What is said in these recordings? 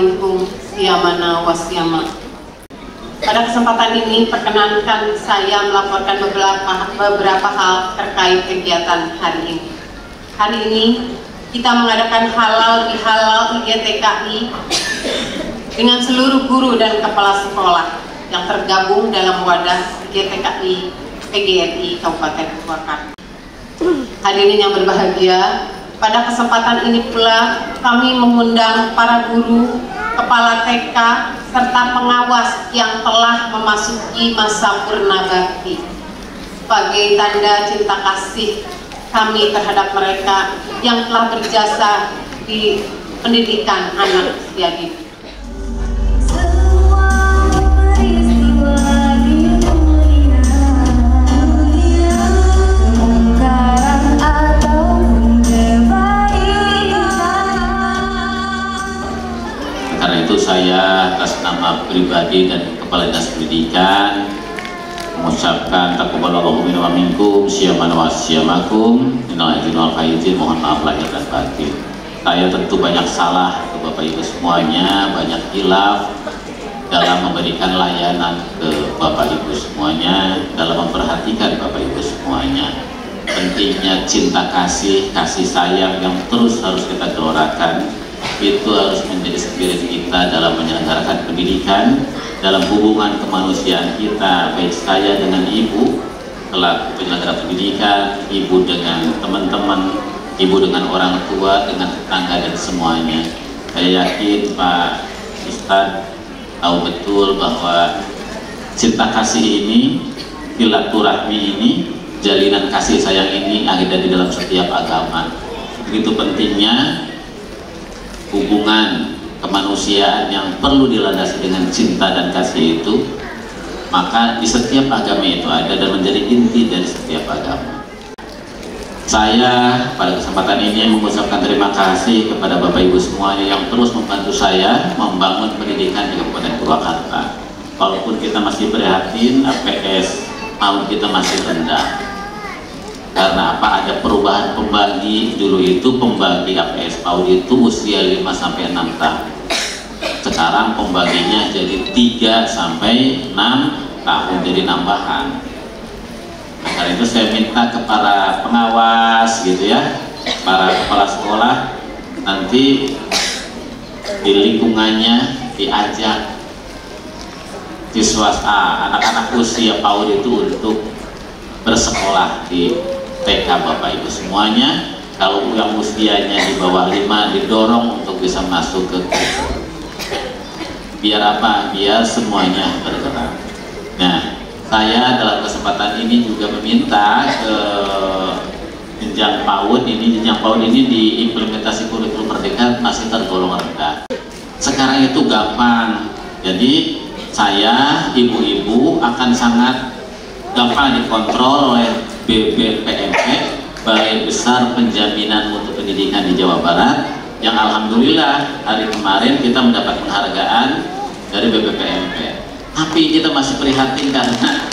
minkum siyamana wa siyama. Pada kesempatan ini perkenankan saya melaporkan beberapa hal terkait kegiatan hari ini. Hari ini kita mengadakan halal bihalal IGTKI dengan seluruh guru dan kepala sekolah yang tergabung dalam wadah IGTKI PGRI Kabupaten Purwakarta. Hadirin yang berbahagia, pada kesempatan ini pula kami mengundang para guru, kepala TK, serta pengawas yang telah memasuki masa purna bakti sebagai tanda cinta kasih kami terhadap mereka yang telah berjasa di pendidikan anak usia dini. Karena itu saya atas nama pribadi dan Kepala Dinas Pendidikan mengucapkan taqabbalallahu minna wa minkum siyamana wa siyamakum minal aidin wal faizin, mohon maaf lahir dan batin. Saya tentu banyak salah ke Bapak Ibu semuanya, banyak hilaf dalam memberikan layanan ke Bapak Ibu semuanya, dalam memperhatikan Bapak Ibu semuanya. Pentingnya cinta kasih sayang yang terus harus kita gelorakan, itu harus menjadi spirit kita dalam menyelenggarakan pendidikan, dalam hubungan kemanusiaan kita, baik saya dengan ibu selaku penyelenggara pendidikan, ibu dengan teman-teman, ibu dengan orang tua, dengan tetangga dan semuanya. Saya yakin Pak Ustadz tahu betul bahwa cinta kasih ini, silaturahmi ini, jalinan kasih sayang ini ada di dalam setiap agama. Begitu pentingnya hubungan kemanusiaan yang perlu dilandasi dengan cinta dan kasih itu, maka di setiap agama itu ada dan menjadi inti dari setiap agama. Saya pada kesempatan ini mengucapkan terima kasih kepada Bapak Ibu semuanya yang terus membantu saya membangun pendidikan di Kabupaten Purwakarta. Walaupun kita masih prihatin, APS tahun kita masih rendah. Karena apa? Ada perubahan pembagi. Dulu itu pembagi APS PAUD itu usia 5-6 tahun. Sekarang pembaginya jadi 3-6 tahun, jadi nambahan. Nah, karena itu saya minta ke para pengawas gitu ya, para kepala sekolah, nanti di lingkungannya diajak siswa anak-anak usia PAUD itu untuk bersekolah di TK Bapak Ibu semuanya. Kalau yang usianya di bawah 5 didorong untuk bisa masuk ke biar apa? Biar semuanya bergerak. Nah, saya dalam kesempatan ini juga meminta ke jenjang PAUD ini, di implementasi kurikulum Merdeka masih tergolong rendah. Sekarang itu gampang. Jadi saya, ibu-ibu akan sangat gampang dikontrol oleh BBPMP, Balai Besar Penjaminan Mutu Pendidikan di Jawa Barat, yang alhamdulillah hari kemarin kita mendapat penghargaan dari BBPMP. Tapi kita masih prihatin karena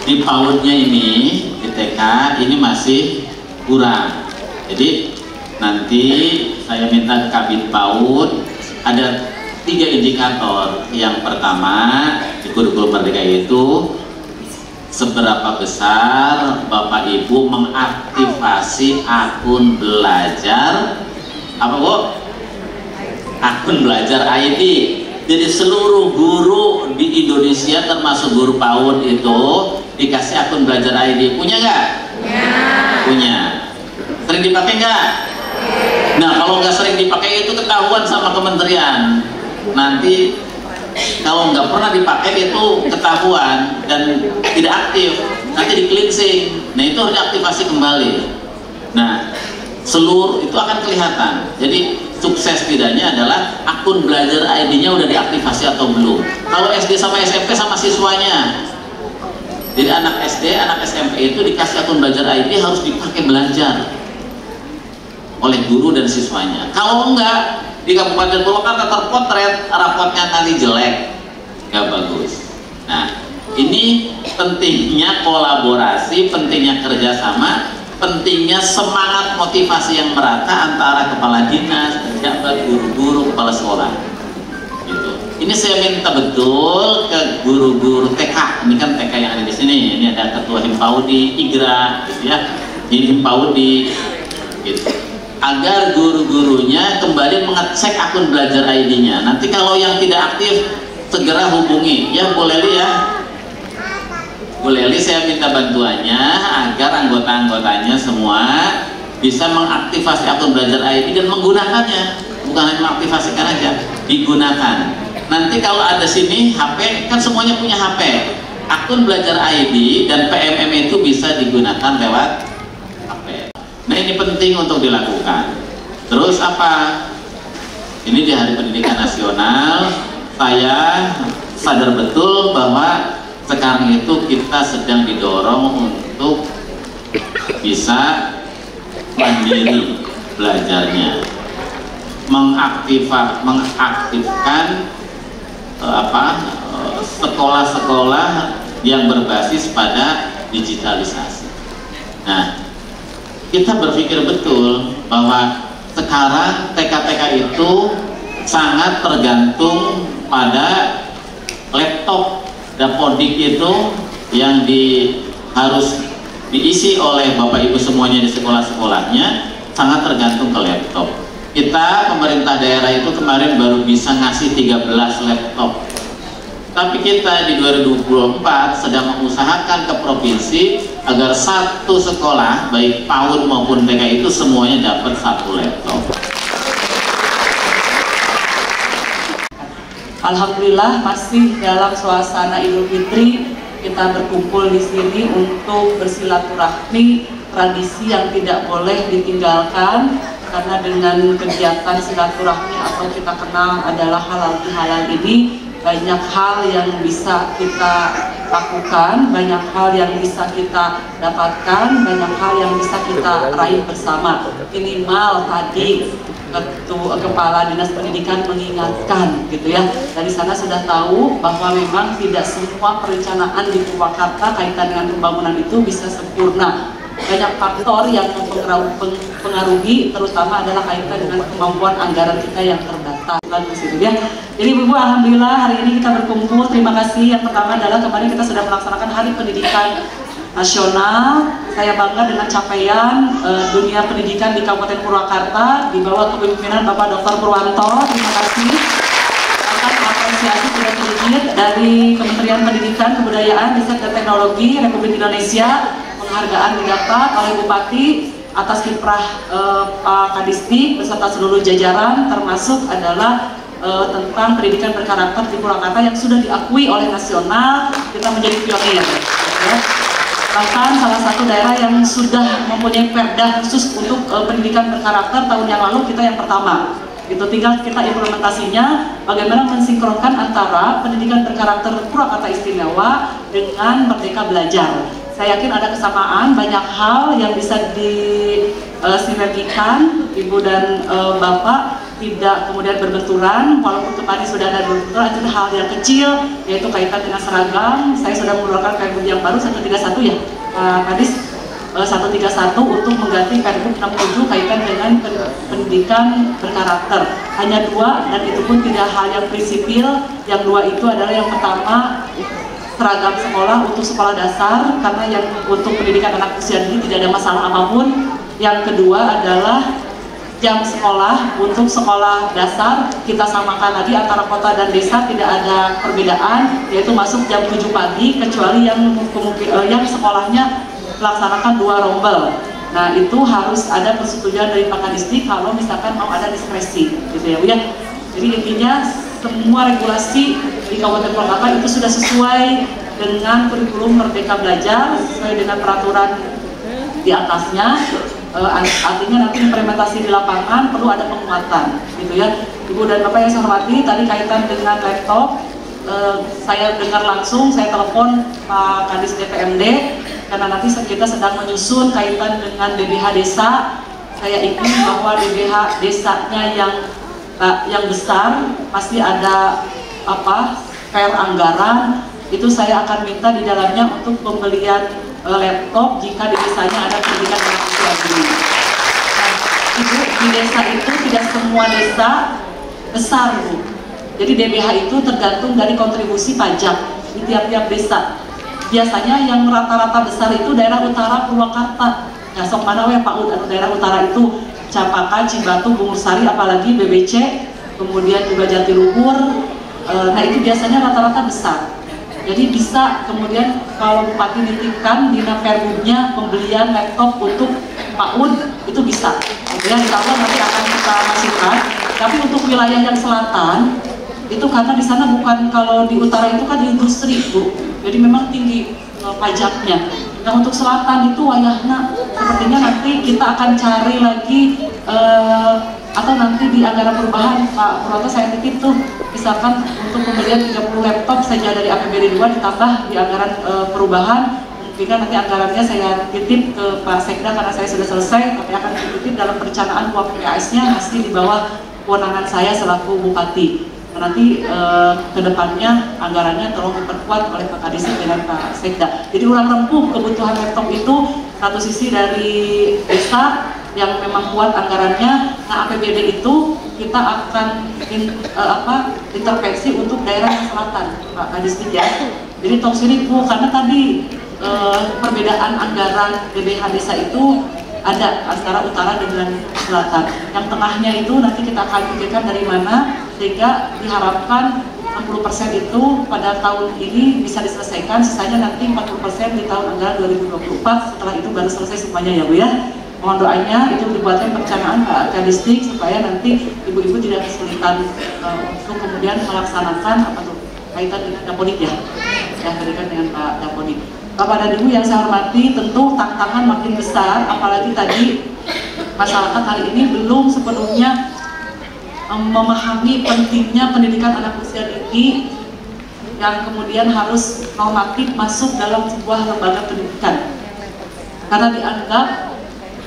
di PAUD-nya ini, di TK ini masih kurang. Jadi nanti saya minta Kabid PAUD ada 3 indikator. Yang pertama di kurikulum Merdeka itu seberapa besar Bapak Ibu mengaktifasi akun belajar apa Bu? Akun belajar IT. Jadi seluruh guru di Indonesia termasuk guru PAUD itu dikasih akun belajar ID. Punya nggak? Ya. Punya. Sering dipakai nggak? Nah, kalau nggak sering dipakai itu ketahuan sama kementerian. Nanti kalau nggak pernah dipakai itu ketahuan dan tidak aktif, nanti di cleansing. Nah, itu harus diaktifasi kembali. Nah, seluruh itu akan kelihatan. Jadi sukses tidaknya adalah akun belajar ID-nya udah diaktifasi atau belum. Kalau SD sama SMP sama siswanya. Jadi anak SD, anak SMP itu dikasih akun belajar ID harus dipakai belajar oleh guru dan siswanya. Kalau enggak, di Kabupaten Purwakarta terpotret rapotnya nanti jelek, nggak bagus. Nah, ini pentingnya kolaborasi, pentingnya kerjasama, pentingnya semangat motivasi yang merata antara kepala dinas, pejabat, guru-guru, kepala sekolah. ini saya minta betul ke guru-guru TK. Ini kan TK yang ada di sini. Ini ada ketua Himpaudi Igra, gitu ya. Ini Himpaudi, gitu. Agar guru-gurunya kembali mengecek akun belajar ID-nya. Nanti kalau yang tidak aktif segera hubungi. Ya Bu Leli ya. Bu Leli saya minta bantuannya agar anggota-anggotanya semua bisa mengaktifasi akun belajar ID dan menggunakannya. Bukan hanya mengaktifasikan aja, digunakan. Nanti kalau ada sini HP, kan semuanya punya HP. Akun belajar ID dan PMM itu bisa digunakan lewat HP. Nah ini penting untuk dilakukan. Terus apa? Ini di Hari Pendidikan Nasional, saya sadar betul bahwa sekarang itu kita sedang didorong untuk bisa mandiri belajarnya, mengaktifkan sekolah-sekolah yang berbasis pada digitalisasi. Nah, kita berpikir betul bahwa sekarang TK-TK itu sangat tergantung pada laptop dapodik itu yang harus diisi oleh Bapak Ibu semuanya di sekolah-sekolahnya, sangat tergantung ke laptop. Kita pemerintah daerah itu kemarin baru bisa ngasih 13 laptop. Tapi kita di 2024 sedang mengusahakan ke provinsi agar satu sekolah baik PAUD maupun TK itu semuanya dapat 1 laptop. Alhamdulillah masih dalam suasana Idul Fitri kita berkumpul di sini untuk bersilaturahmi, tradisi yang tidak boleh ditinggalkan. Karena dengan kegiatan silaturahmi atau kita kenal adalah halal bihalal ini, banyak hal yang bisa kita lakukan, banyak hal yang bisa kita dapatkan, banyak hal yang bisa kita raih bersama. Minimal tadi Kepala Dinas Pendidikan mengingatkan gitu ya. Dari sana sudah tahu bahwa memang tidak semua perencanaan di Purwakarta kaitan dengan pembangunan itu bisa sempurna. Banyak faktor yang mempengaruhi, terutama adalah kaitan dengan kemampuan anggaran kita yang terbatas. Ya. Jadi Ibu, alhamdulillah hari ini kita berkumpul. Terima kasih. Yang pertama adalah kemarin kita sudah melaksanakan Hari Pendidikan Nasional. Saya bangga dengan capaian dunia pendidikan di Kabupaten Purwakarta di bawah kepemimpinan Bapak Dr. Purwanto. Terima kasih. Akan apresiasi tidak sedikit dari Kementerian Pendidikan, Kebudayaan, Riset dan Teknologi Republik Indonesia. Penghargaan didapat oleh Bupati atas kiprah Pak Kadisdik beserta seluruh jajaran, termasuk adalah tentang pendidikan berkarakter di Purwakarta yang sudah diakui oleh nasional. Kita menjadi pionir ya. Bahkan salah satu daerah yang sudah mempunyai perda khusus untuk pendidikan berkarakter tahun yang lalu, kita yang pertama. Itu tinggal kita implementasinya, bagaimana mensinkronkan antara pendidikan berkarakter Purwakarta Istimewa dengan Merdeka Belajar. Saya yakin ada kesamaan, banyak hal yang bisa disinergikan, Ibu dan Bapak tidak kemudian berbenturan, walaupun kemarin sudah ada berbenturan, itu hal yang kecil, yaitu kaitan dengan seragam. Saya sudah mengeluarkan Pergub yang baru 131 ya, Pak Kadis, 131 untuk mengganti Pergub 67 kaitan dengan pendidikan berkarakter. Hanya 2, dan itu pun tidak hal yang prinsipil. Yang 2 itu adalah yang pertama, seragam sekolah untuk sekolah dasar, karena yang untuk pendidikan anak usia dini tidak ada masalah apapun. Yang kedua adalah jam sekolah untuk sekolah dasar, kita samakan lagi antara kota dan desa, tidak ada perbedaan, yaitu masuk jam 7 pagi kecuali yang sekolahnya melaksanakan 2 rombel. Nah itu harus ada persetujuan dari Pak Kadisdik kalau misalkan mau ada diskresi gitu ya Bu ya. Jadi intinya semua regulasi di Kabupaten Purwakarta itu sudah sesuai dengan kurikulum Merdeka Belajar, sesuai dengan peraturan di atasnya. Artinya nanti implementasi di lapangan perlu ada penguatan gitu ya. Ibu dan Bapak yang saya hormati, tadi kaitan dengan laptop, saya dengar langsung, saya telepon Pak Kadis DPMD karena nanti kita sedang menyusun kaitan dengan DBH desa. Saya ingin bahwa DBH desanya yang besar pasti ada PR anggaran, itu saya akan minta di dalamnya untuk pembelian laptop jika di desanya ada pendidikan anak usia dini. Nah, Ibu, di desa itu tidak semua desa besar Bu. Jadi DBH itu tergantung dari kontribusi pajak di tiap-tiap desa. Biasanya yang rata-rata besar itu daerah utara Purwakarta. Nah, sok mana we PAUD atau daerah utara itu Campaka, Cibatu, Bungursari, apalagi BBC, kemudian juga Jatiluhur. Nah itu biasanya rata-rata besar. Jadi bisa kemudian kalau bupati nitipkan di perbubnya pembelian laptop untuk PAUD itu bisa. Kemudian insya Allah nanti akan kita masukkan. Tapi untuk wilayah yang selatan itu karena di sana bukan, kalau di utara itu kan industri Bu, jadi memang tinggi pajaknya. Yang untuk selatan itu wayahna sepertinya nanti kita akan cari lagi atau nanti di anggaran perubahan Pak Purwanto saya titip tuh misalkan untuk pembelian 30 laptop saja dari APBD 2 ditambah di anggaran perubahan. Mungkin nanti anggarannya saya titip ke Pak Sekda karena saya sudah selesai, tapi akan dititip dalam perencanaan uang PKS-nya masih di bawah kewenangan saya selaku Bupati. Nanti kedepannya anggarannya tolong diperkuat oleh Pak Kadis dengan Pak Sekda. Jadi ulang rempuh kebutuhan laptop itu satu sisi dari desa yang memang kuat anggarannya. Nah APBD itu kita akan intervensi untuk daerah selatan Pak Kadis ya. Jadi tong sini Bu, karena tadi perbedaan anggaran DBH desa itu ada antara utara dengan selatan. Yang tengahnya itu nanti kita akan pikirkan dari mana sehingga diharapkan 60% itu pada tahun ini bisa diselesaikan, sisanya nanti 40% di tahun anggaran 2024. Setelah itu baru selesai semuanya ya Bu ya. Mohon doanya itu dibuatkan perencanaan Pak Kadistik supaya nanti ibu-ibu tidak kesulitan untuk kemudian melaksanakan apa tuh kaitan dengan Dapodik ya, kaitan dengan Pak Dapodik. Bapak dan Ibu yang saya hormati, tentu tantangan makin besar, apalagi tadi masyarakat hari ini belum sepenuhnya memahami pentingnya pendidikan anak usia dini yang kemudian harus normatif masuk dalam sebuah lembaga pendidikan. Karena dianggap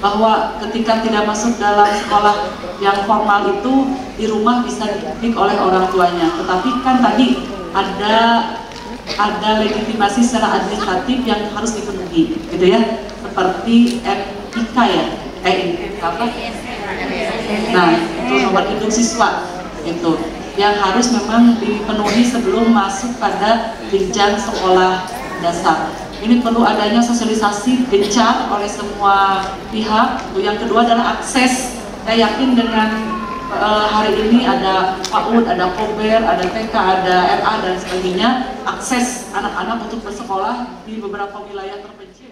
bahwa ketika tidak masuk dalam sekolah yang formal itu di rumah bisa dididik oleh orang tuanya. Tetapi kan tadi ada legitimasi secara administratif yang harus dipenuhi, gitu ya, seperti NIK ya, apa? Nah, itu nomor induk siswa, itu yang harus memang dipenuhi sebelum masuk pada jenjang sekolah dasar. Ini perlu adanya sosialisasi gencar oleh semua pihak. Yang kedua adalah akses. Saya yakin dengan hari ini ada PAUD, ada KOBER, ada TK, ada RA dan sebagainya, akses anak-anak untuk bersekolah di beberapa wilayah terpencil.